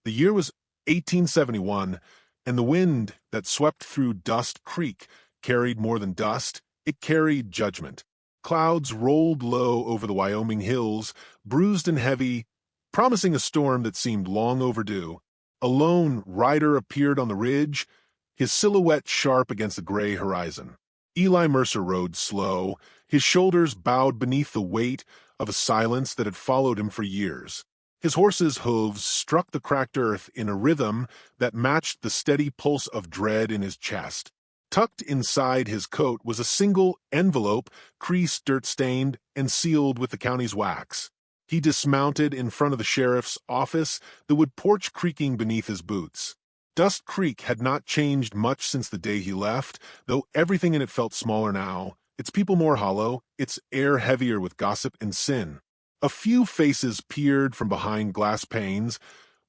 The year was 1871, and the wind that swept through Dust Creek carried more than dust, it carried judgment. Clouds rolled low over the Wyoming hills, bruised and heavy, promising a storm that seemed long overdue. A lone rider appeared on the ridge, his silhouette sharp against the gray horizon. Eli Mercer rode slow, his shoulders bowed beneath the weight of a silence that had followed him for years. His horse's hooves struck the cracked earth in a rhythm that matched the steady pulse of dread in his chest. Tucked inside his coat was a single envelope, creased, dirt-stained, and sealed with the county's wax. He dismounted in front of the sheriff's office, the wood porch creaking beneath his boots. Dust Creek had not changed much since the day he left, though everything in it felt smaller now, its people more hollow, its air heavier with gossip and sin. A few faces peered from behind glass panes,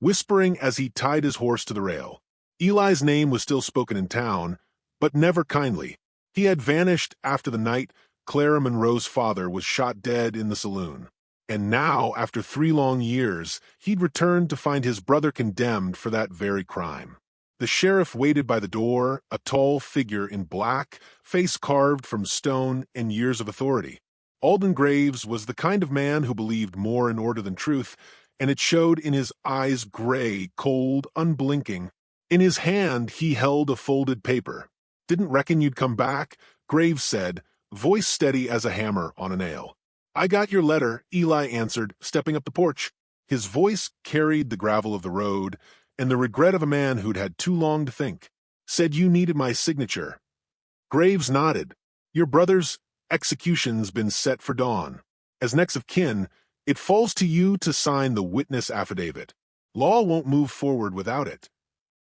whispering as he tied his horse to the rail. Eli's name was still spoken in town, but never kindly. He had vanished after the night Clara Monroe's father was shot dead in the saloon. And now, after 3 long years, he'd returned to find his brother condemned for that very crime. The sheriff waited by the door, a tall figure in black, face carved from stone and years of authority. Alden Graves was the kind of man who believed more in order than truth, and it showed in his eyes, gray, cold, unblinking. In his hand he held a folded paper. "Didn't reckon you'd come back," Graves said, voice steady as a hammer on a nail. "I got your letter," Eli answered, stepping up the porch. His voice carried the gravel of the road and the regret of a man who'd had too long to think. "Said you needed my signature." Graves nodded. "Your brother's execution's been set for dawn. As next of kin, it falls to you to sign the witness affidavit. Law won't move forward without it."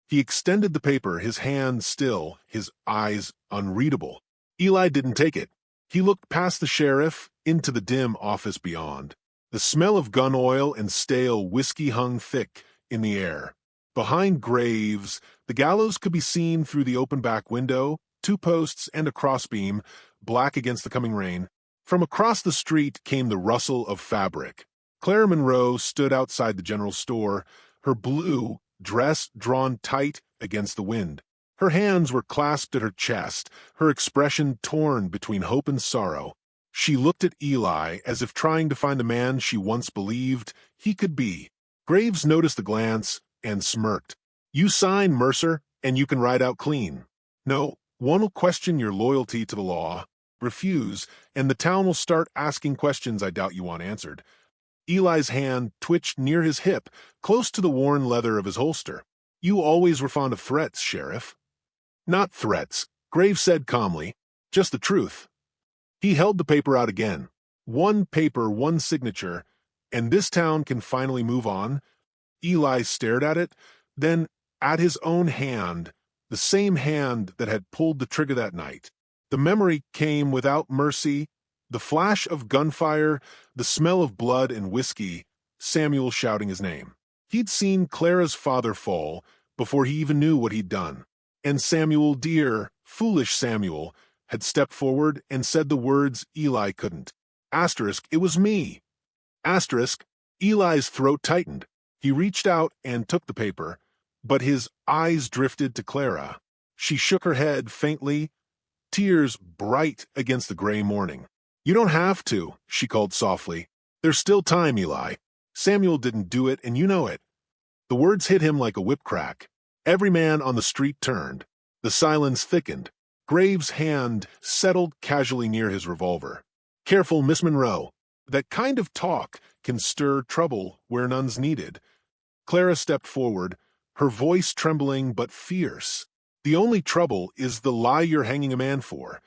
He extended the paper, his hand still, his eyes unreadable. Eli didn't take it. He looked past the sheriff into the dim office beyond. The smell of gun oil and stale whiskey hung thick in the air. Behind Graves, the gallows could be seen through the open back window, 2 posts and a crossbeam, black against the coming rain. From across the street came the rustle of fabric. Clara Monroe stood outside the general store, her blue dress drawn tight against the wind. Her hands were clasped at her chest, her expression torn between hope and sorrow. She looked at Eli as if trying to find the man she once believed he could be. Graves noticed the glance and smirked. "You sign, Mercer, and you can ride out clean. No, one'll question your loyalty to the law. Refuse, and the town will start asking questions I doubt you want answered." Eli's hand twitched near his hip, close to the worn leather of his holster. "You always were fond of threats, Sheriff." "Not threats," Graves said calmly. "Just the truth." He held the paper out again. "One paper, one signature, and this town can finally move on." Eli stared at it, then at his own hand, the same hand that had pulled the trigger that night. The memory came without mercy, the flash of gunfire, the smell of blood and whiskey, Samuel shouting his name. He'd seen Clara's father fall before he even knew what he'd done. And Samuel, dear, foolish Samuel, had stepped forward and said the words Eli couldn't. Asterisk, "It was me." Asterisk, Eli's throat tightened. He reached out and took the paper, but his eyes drifted to Clara. She shook her head faintly, tears bright against the gray morning. "You don't have to," she called softly. "There's still time, Eli. Samuel didn't do it, and you know it." The words hit him like a whip crack. Every man on the street turned. The silence thickened. Graves' hand settled casually near his revolver. "Careful, Miss Monroe. That kind of talk can stir trouble where none's needed." Clara stepped forward, her voice trembling but fierce. "The only trouble is the lie you're hanging a man for."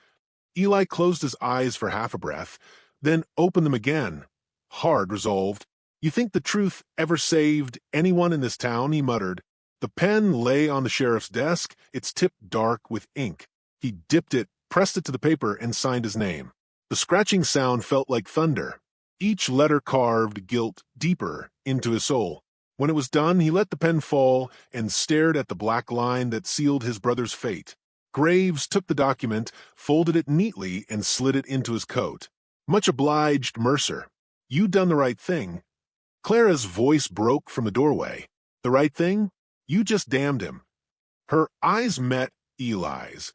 Eli closed his eyes for half a breath, then opened them again, hard resolved. "You think the truth ever saved anyone in this town?" he muttered. The pen lay on the sheriff's desk, its tip dark with ink. He dipped it, pressed it to the paper, and signed his name. The scratching sound felt like thunder. Each letter carved guilt deeper into his soul. When it was done, he let the pen fall and stared at the black line that sealed his brother's fate. Graves took the document, folded it neatly, and slid it into his coat. "Much obliged, Mercer. You done the right thing." Clara's voice broke from the doorway. The right thing? You just damned him. Her eyes met Eli's,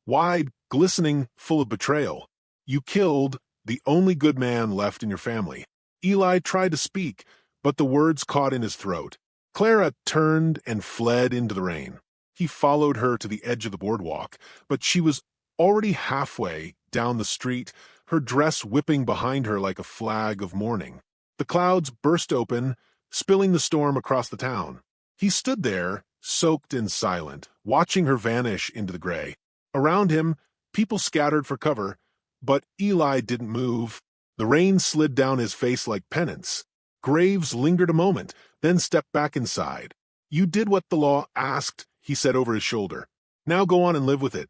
wide, glistening, full of betrayal. You killed the only good man left in your family. Eli tried to speak, but the words caught in his throat. Clara turned and fled into the rain. He followed her to the edge of the boardwalk, but she was already halfway down the street, her dress whipping behind her like a flag of mourning. The clouds burst open, spilling the storm across the town. He stood there, soaked and silent, watching her vanish into the gray. Around him, people scattered for cover, but Eli didn't move. The rain slid down his face like penance. Graves lingered a moment, then stepped back inside. You did what the law asked, he said over his shoulder. Now go on and live with it.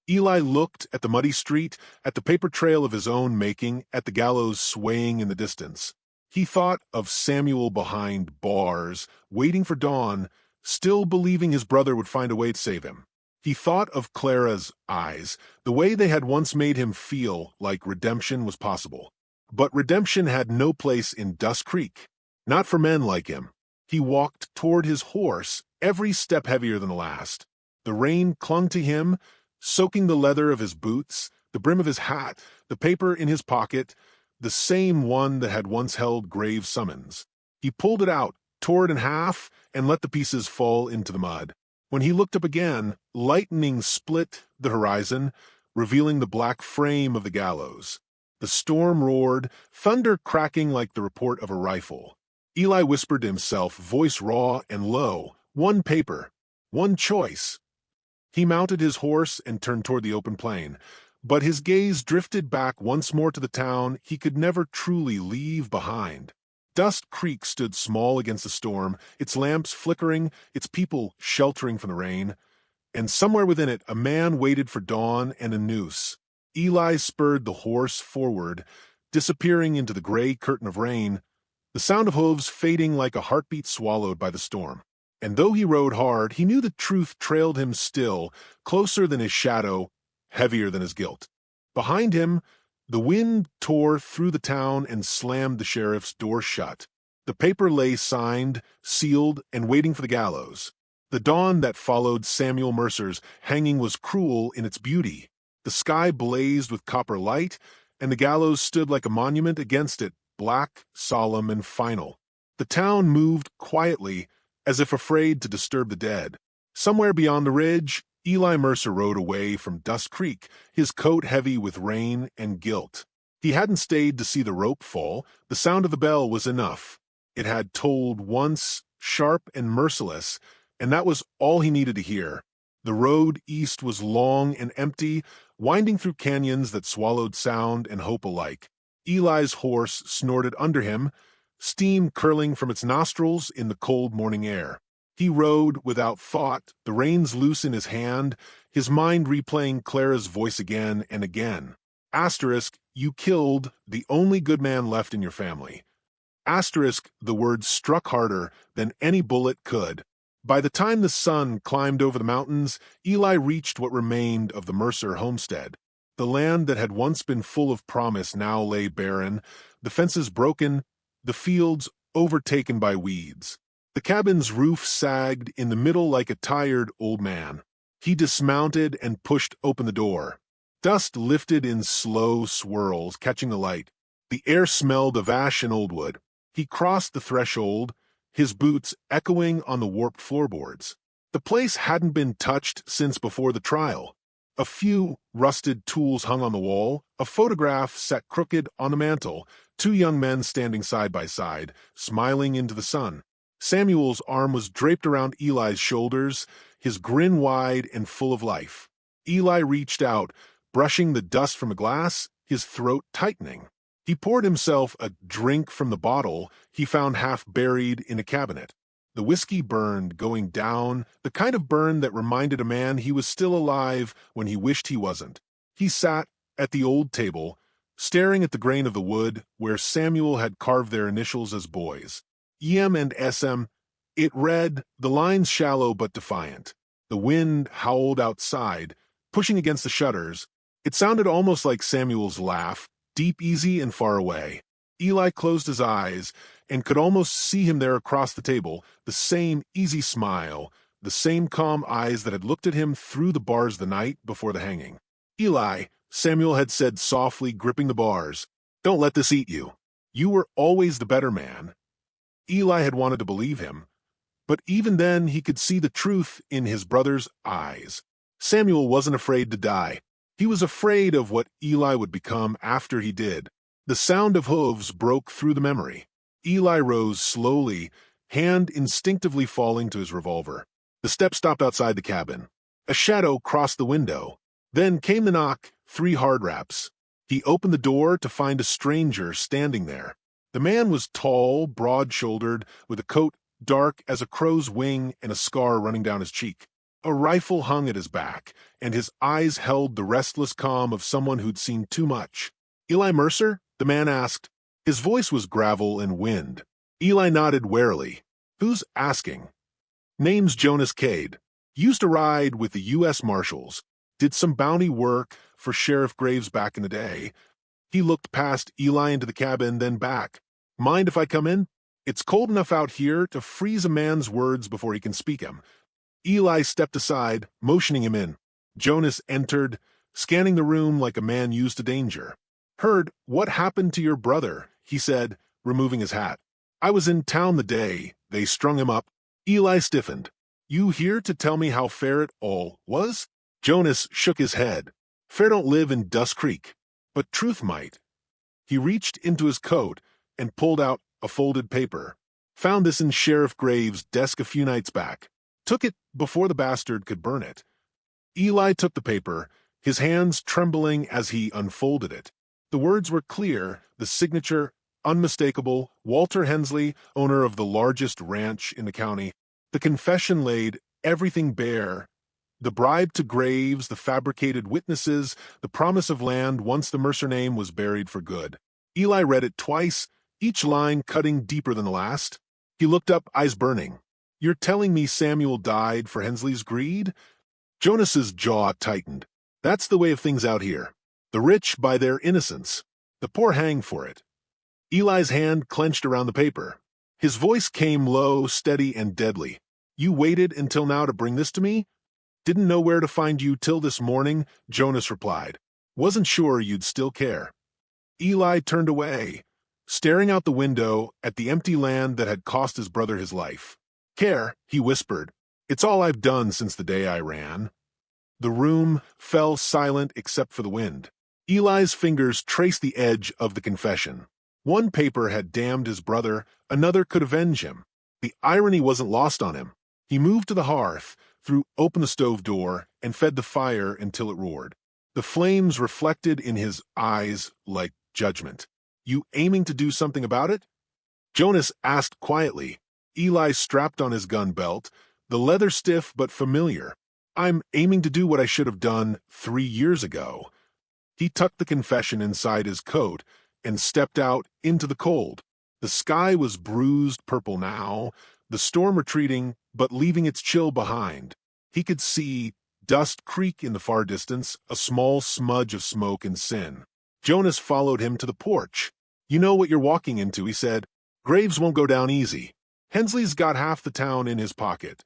Eli looked at the muddy street, at the paper trail of his own making, at the gallows swaying in the distance. He thought of Samuel behind bars, waiting for dawn, still believing his brother would find a way to save him. He thought of Clara's eyes, the way they had once made him feel like redemption was possible. But redemption had no place in Dust Creek, not for men like him. He walked toward his horse, every step heavier than the last. The rain clung to him, soaking the leather of his boots, the brim of his hat, the paper in his pocket, the same one that had once held Graves' summons. He pulled it out, tore it in half, and let the pieces fall into the mud. When he looked up again, lightning split the horizon, revealing the black frame of the gallows. The storm roared, thunder cracking like the report of a rifle. Eli whispered to himself, voice raw and low, one paper, one choice. He mounted his horse and turned toward the open plain, but his gaze drifted back once more to the town he could never truly leave behind. Dust Creek stood small against the storm, its lamps flickering, its people sheltering from the rain, and somewhere within it a man waited for dawn and a noose. Eli spurred the horse forward, disappearing into the gray curtain of rain, the sound of hooves fading like a heartbeat swallowed by the storm. And though he rode hard, he knew the truth trailed him still, closer than his shadow, heavier than his guilt. Behind him, the wind tore through the town and slammed the sheriff's door shut. The paper lay signed, sealed, and waiting for the gallows. The dawn that followed Samuel Mercer's hanging was cruel in its beauty. The sky blazed with copper light, and the gallows stood like a monument against it, black, solemn, and final. The town moved quietly, as if afraid to disturb the dead. Somewhere beyond the ridge, Eli Mercer rode away from Dust Creek, his coat heavy with rain and guilt. He hadn't stayed to see the rope fall. The sound of the bell was enough. It had tolled once, sharp and merciless, and that was all he needed to hear. The road east was long and empty, winding through canyons that swallowed sound and hope alike. Eli's horse snorted under him, steam curling from its nostrils in the cold morning air. He rode without thought, the reins loose in his hand, his mind replaying Clara's voice again and again. Asterisk, you killed the only good man left in your family. Asterisk, the words struck harder than any bullet could. By the time the sun climbed over the mountains, Eli reached what remained of the Mercer homestead. The land that had once been full of promise now lay barren, the fences broken, the fields overtaken by weeds. The cabin's roof sagged in the middle like a tired old man. He dismounted and pushed open the door. Dust lifted in slow swirls, catching the light. The air smelled of ash and old wood. He crossed the threshold, his boots echoing on the warped floorboards. The place hadn't been touched since before the trial. A few rusted tools hung on the wall, a photograph sat crooked on the mantel, two young men standing side by side, smiling into the sun. Samuel's arm was draped around Eli's shoulders, his grin wide and full of life. Eli reached out, brushing the dust from a glass, his throat tightening. He poured himself a drink from the bottle he found half buried in a cabinet. The whiskey burned, going down, the kind of burn that reminded a man he was still alive when he wished he wasn't. He sat at the old table, staring at the grain of the wood where Samuel had carved their initials as boys. EM and SM. It read, the lines shallow but defiant. The wind howled outside, pushing against the shutters. It sounded almost like Samuel's laugh, deep, easy, and far away. Eli closed his eyes and could almost see him there across the table, the same easy smile, the same calm eyes that had looked at him through the bars the night before the hanging. "Eli," Samuel had said softly, gripping the bars, "don't let this eat you. You were always the better man." Eli had wanted to believe him, but even then he could see the truth in his brother's eyes. Samuel wasn't afraid to die. He was afraid of what Eli would become after he did. The sound of hooves broke through the memory. Eli rose slowly, hand instinctively falling to his revolver. The steps stopped outside the cabin. A shadow crossed the window. Then came the knock, 3 hard raps. He opened the door to find a stranger standing there. The man was tall, broad-shouldered, with a coat dark as a crow's wing and a scar running down his cheek. A rifle hung at his back, and his eyes held the restless calm of someone who'd seen too much. "Eli Mercer?" the man asked. His voice was gravel and wind. Eli nodded warily. "Who's asking?" "Name's Jonas Cade. Used to ride with the U.S. Marshals. Did some bounty work for Sheriff Graves back in the day." He looked past Eli into the cabin, then back. "Mind if I come in? It's cold enough out here to freeze a man's words before he can speak 'em." Eli stepped aside, motioning him in. Jonas entered, scanning the room like a man used to danger. "Heard what happened to your brother," he said, removing his hat. "I was in town the day they strung him up." Eli stiffened. "You here to tell me how fair it all was?" Jonas shook his head. "Fair don't live in Dust Creek, but truth might." He reached into his coat and pulled out a folded paper. "Found this in Sheriff Graves' desk a few nights back. Took it before the bastard could burn it." Eli took the paper, his hands trembling as he unfolded it. The words were clear, the signature unmistakable: Walter Hensley, owner of the largest ranch in the county. The confession laid everything bare: the bribe to Graves, the fabricated witnesses, the promise of land once the Mercer name was buried for good. Eli read it twice, each line cutting deeper than the last. He looked up, eyes burning. "You're telling me Samuel died for Hensley's greed?" Jonas's jaw tightened. "That's the way of things out here. The rich by their innocence. The poor hang for it." Eli's hand clenched around the paper. His voice came low, steady, and deadly. "You waited until now to bring this to me?" "Didn't know where to find you till this morning," Jonas replied. "Wasn't sure you'd still care." Eli turned away, staring out the window at the empty land that had cost his brother his life. "Care," he whispered. "It's all I've done since the day I ran." The room fell silent except for the wind. Eli's fingers traced the edge of the confession. One paper had damned his brother, another could avenge him. The irony wasn't lost on him. He moved to the hearth, threw open the stove door, and fed the fire until it roared. The flames reflected in his eyes like judgment. "You aiming to do something about it?" Jonas asked quietly. Eli strapped on his gun belt, the leather stiff but familiar. "I'm aiming to do what I should have done 3 years ago." He tucked the confession inside his coat and stepped out into the cold. The sky was bruised purple now, the storm retreating but leaving its chill behind. He could see Dust Creek in the far distance, a small smudge of smoke and sin. Jonas followed him to the porch. "You know what you're walking into," he said. "Graves won't go down easy. Hensley's got half the town in his pocket."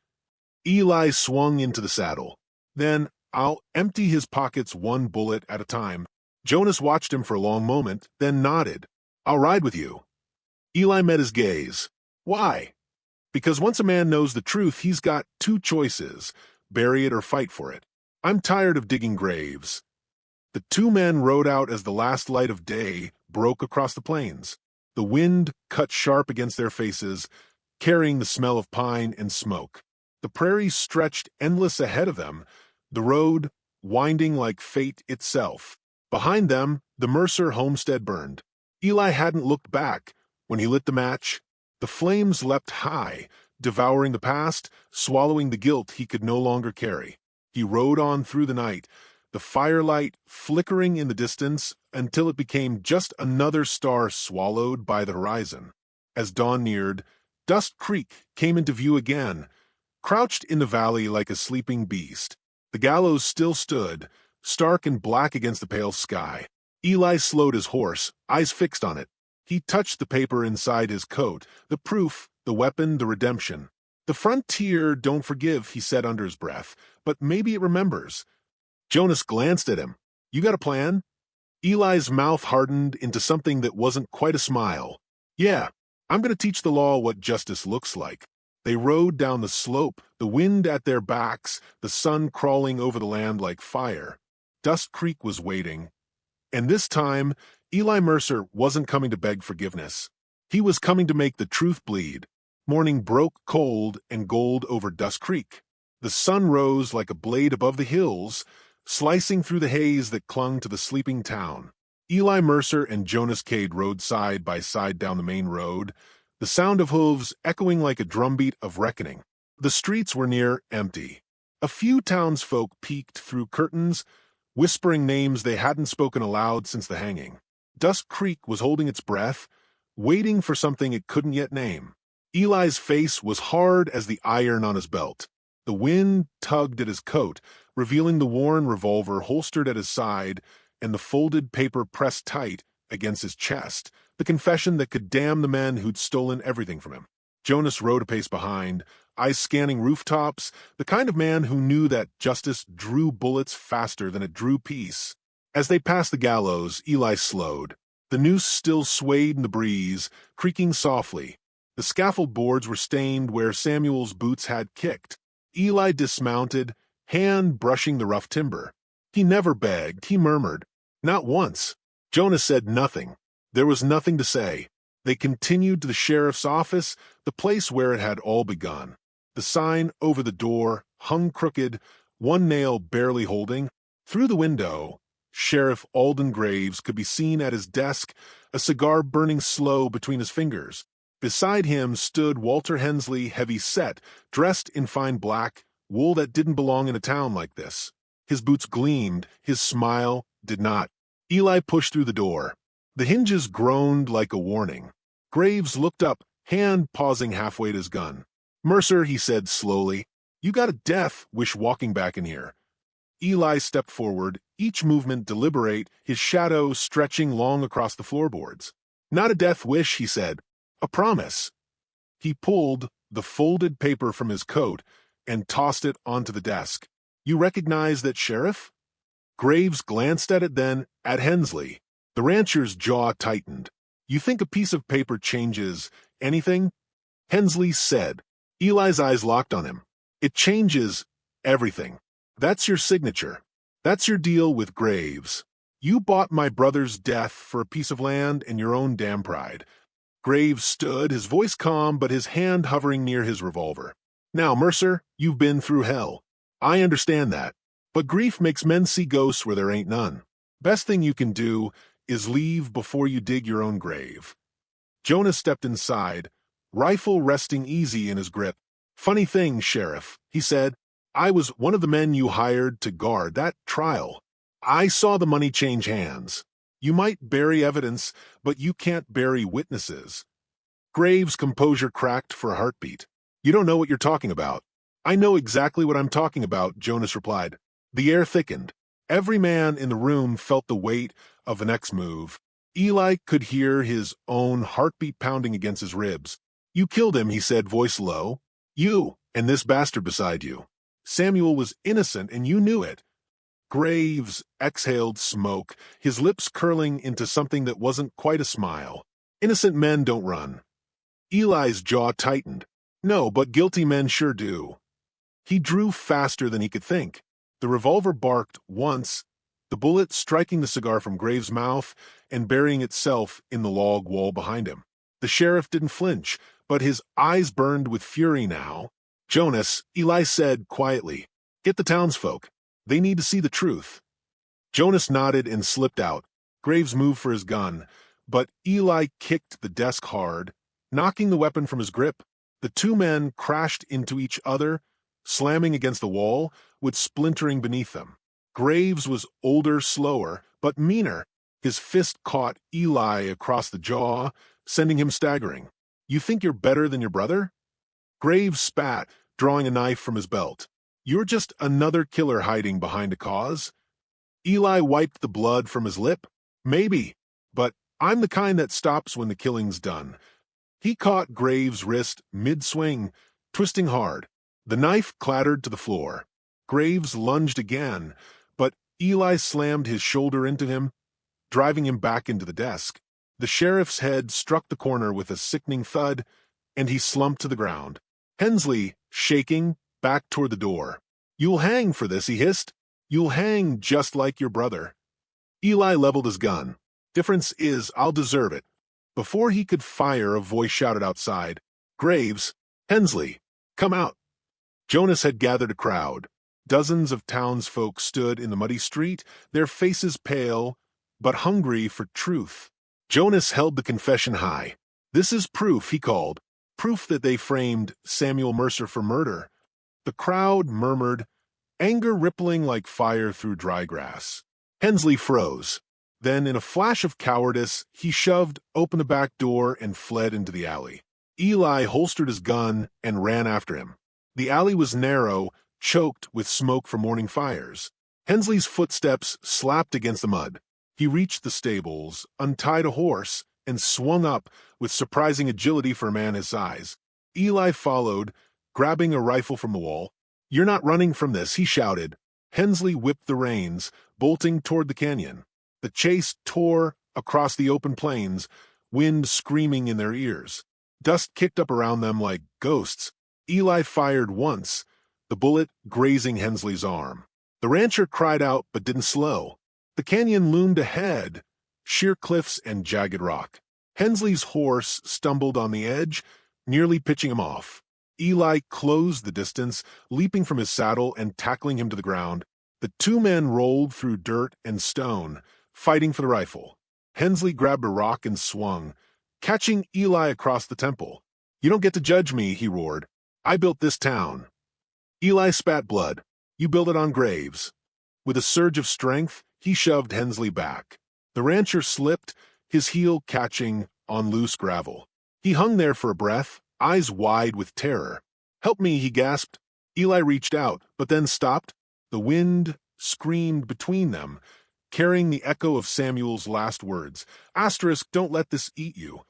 Eli swung into the saddle. "Then I'll empty his pockets one bullet at a time." Jonas watched him for a long moment, then nodded. "I'll ride with you." Eli met his gaze. "Why?" "Because once a man knows the truth, he's got 2 choices: bury it or fight for it. I'm tired of digging graves." The 2 men rode out as the last light of day broke across the plains. The wind cut sharp against their faces, carrying the smell of pine and smoke. The prairies stretched endless ahead of them, the road winding like fate itself. Behind them, the Mercer homestead burned. Eli hadn't looked back. When he lit the match, the flames leapt high, devouring the past, swallowing the guilt he could no longer carry. He rode on through the night, the firelight flickering in the distance until it became just another star swallowed by the horizon. As dawn neared, Dust Creek came into view again, crouched in the valley like a sleeping beast. The gallows still stood, stark and black against the pale sky. Eli slowed his horse, eyes fixed on it. He touched the paper inside his coat, the proof, the weapon, the redemption. "The frontier don't forgive," he said under his breath, "but maybe it remembers." Jonas glanced at him. "You got a plan?" Eli's mouth hardened into something that wasn't quite a smile. "Yeah, I'm going to teach the law what justice looks like." They rode down the slope, the wind at their backs, the sun crawling over the land like fire. Dust Creek was waiting. And this time, Eli Mercer wasn't coming to beg forgiveness. He was coming to make the truth bleed. Morning broke cold and gold over Dust Creek. The sun rose like a blade above the hills, slicing through the haze that clung to the sleeping town. Eli Mercer and Jonas Cade rode side by side down the main road, the sound of hooves echoing like a drumbeat of reckoning. The streets were near empty. A few townsfolk peeked through curtains, whispering names they hadn't spoken aloud since the hanging. Dust Creek was holding its breath, waiting for something it couldn't yet name. Eli's face was hard as the iron on his belt. The wind tugged at his coat, revealing the worn revolver holstered at his side and the folded paper pressed tight against his chest, the confession that could damn the men who'd stolen everything from him. Jonas rode a pace behind, eyes scanning rooftops, the kind of man who knew that justice drew bullets faster than it drew peace. As they passed the gallows, Eli slowed. The noose still swayed in the breeze, creaking softly. The scaffold boards were stained where Samuel's boots had kicked. Eli dismounted, hand brushing the rough timber. He never begged, he murmured. Not once. Jonas said nothing. There was nothing to say. They continued to the sheriff's office, the place where it had all begun. The sign over the door hung crooked, one nail barely holding. Through the window, Sheriff Alden Graves could be seen at his desk, a cigar burning slow between his fingers. Beside him stood Walter Hensley, heavy-set, dressed in fine black, wool that didn't belong in a town like this. His boots gleamed, his smile did not. Eli pushed through the door. The hinges groaned like a warning. Graves looked up, hand pausing halfway to his gun. "Mercer," he said slowly, "you got a death wish walking back in here." Eli stepped forward, each movement deliberate, his shadow stretching long across the floorboards. "Not a death wish," he said. "A promise." He pulled the folded paper from his coat and tossed it onto the desk. "You recognize that, Sheriff?" Graves glanced at it, then at Hensley. The rancher's jaw tightened. "You think a piece of paper changes anything?" Hensley said. Eli's eyes locked on him. "It changes everything. That's your signature. That's your deal with Graves. You bought my brother's death for a piece of land and your own damn pride." Graves stood, his voice calm but his hand hovering near his revolver. "Now, Mercer, you've been through hell. I understand that. But grief makes men see ghosts where there ain't none. Best thing you can do is leave before you dig your own grave." Jonas stepped inside, rifle resting easy in his grip. "Funny thing, Sheriff," he said. "I was one of the men you hired to guard that trial. I saw the money change hands. You might bury evidence, but you can't bury witnesses." Graves' composure cracked for a heartbeat. "You don't know what you're talking about." "I know exactly what I'm talking about," Jonas replied. The air thickened. Every man in the room felt the weight of the next move. Eli could hear his own heartbeat pounding against his ribs. "You killed him," he said, voice low. "You and this bastard beside you. Samuel was innocent, and you knew it." Graves exhaled smoke, his lips curling into something that wasn't quite a smile. "Innocent men don't run." Eli's jaw tightened. "No, but guilty men sure do." He drew faster than he could think. The revolver barked once, the bullet striking the cigar from Graves' mouth and burying itself in the log wall behind him. The sheriff didn't flinch, but his eyes burned with fury now. "Jonas," Eli said quietly, "get the townsfolk. They need to see the truth." Jonas nodded and slipped out. Graves moved for his gun, but Eli kicked the desk hard, knocking the weapon from his grip. The two men crashed into each other, slamming against the wall, with splintering beneath them. Graves was older, slower, but meaner. His fist caught Eli across the jaw, sending him staggering. "You think you're better than your brother?" Graves spat, drawing a knife from his belt. "You're just another killer hiding behind a cause." Eli wiped the blood from his lip. "Maybe, but I'm the kind that stops when the killing's done. He caught Graves' wrist mid-swing, twisting hard. The knife clattered to the floor. Graves lunged again, but Eli slammed his shoulder into him, driving him back into the desk. The sheriff's head struck the corner with a sickening thud, and he slumped to the ground. Hensley, shaking, backed toward the door. "You'll hang for this," he hissed. "You'll hang just like your brother." Eli leveled his gun. "Difference is I'll deserve it." Before he could fire, a voice shouted outside, "Graves, Hensley, come out." Jonas had gathered a crowd. Dozens of townsfolk stood in the muddy street, their faces pale, but hungry for truth. Jonas held the confession high. "This is proof," he called. "Proof that they framed Samuel Mercer for murder." The crowd murmured, anger rippling like fire through dry grass. Hensley froze. Then, in a flash of cowardice, he shoved open the back door and fled into the alley. Eli holstered his gun and ran after him. The alley was narrow, choked with smoke from morning fires. Hensley's footsteps slapped against the mud. He reached the stables, untied a horse, and swung up with surprising agility for a man his size. Eli followed, grabbing a rifle from the wall. "You're not running from this," he shouted. Hensley whipped the reins, bolting toward the canyon. The chase tore across the open plains, wind screaming in their ears. Dust kicked up around them like ghosts. Eli fired once, the bullet grazing Hensley's arm. The rancher cried out but didn't slow. The canyon loomed ahead, sheer cliffs and jagged rock. Hensley's horse stumbled on the edge, nearly pitching him off. Eli closed the distance, leaping from his saddle and tackling him to the ground. The two men rolled through dirt and stone, fighting for the rifle. Hensley grabbed a rock and swung, catching Eli across the temple. "You don't get to judge me," he roared. "I built this town." Eli spat blood. "You built it on Graves." With a surge of strength, he shoved Hensley back. The rancher slipped, his heel catching on loose gravel. He hung there for a breath, eyes wide with terror. "Help me," he gasped. Eli reached out, but then stopped. The wind screamed between them, carrying the echo of Samuel's last words. Asterisk, "Don't let this eat you."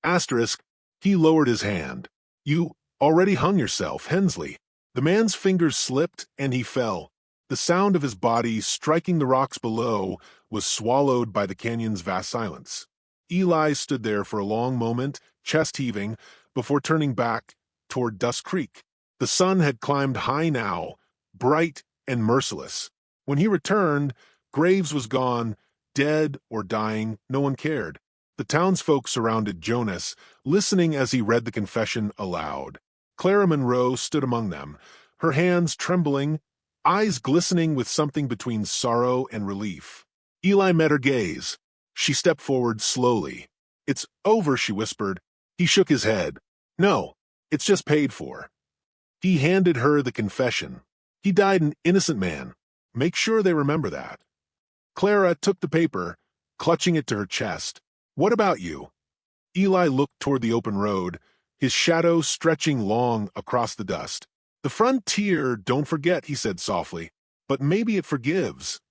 Asterisk, he lowered his hand. "You already hung yourself, Hensley." The man's fingers slipped, and he fell. The sound of his body striking the rocks below was swallowed by the canyon's vast silence. Eli stood there for a long moment, chest heaving, before turning back toward Dust Creek. The sun had climbed high now, bright and merciless. When he returned, Graves was gone, dead or dying, no one cared. The townsfolk surrounded Jonas, listening as he read the confession aloud. Clara Monroe stood among them, her hands trembling, eyes glistening with something between sorrow and relief. Eli met her gaze. She stepped forward slowly. "It's over," she whispered. He shook his head. "No, it's just paid for." He handed her the confession. "He died an innocent man. Make sure they remember that." Clara took the paper, clutching it to her chest. "What about you?" Eli looked toward the open road, his shadow stretching long across the dust. "The frontier, don't forget," he said softly, "but maybe it forgives."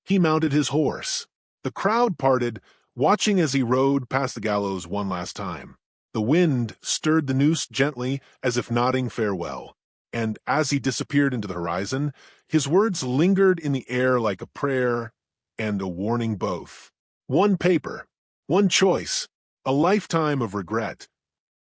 He mounted his horse. The crowd parted, watching as he rode past the gallows one last time. The wind stirred the noose gently as if nodding farewell, and as he disappeared into the horizon, his words lingered in the air like a prayer and a warning both. One paper, one choice, a lifetime of regret,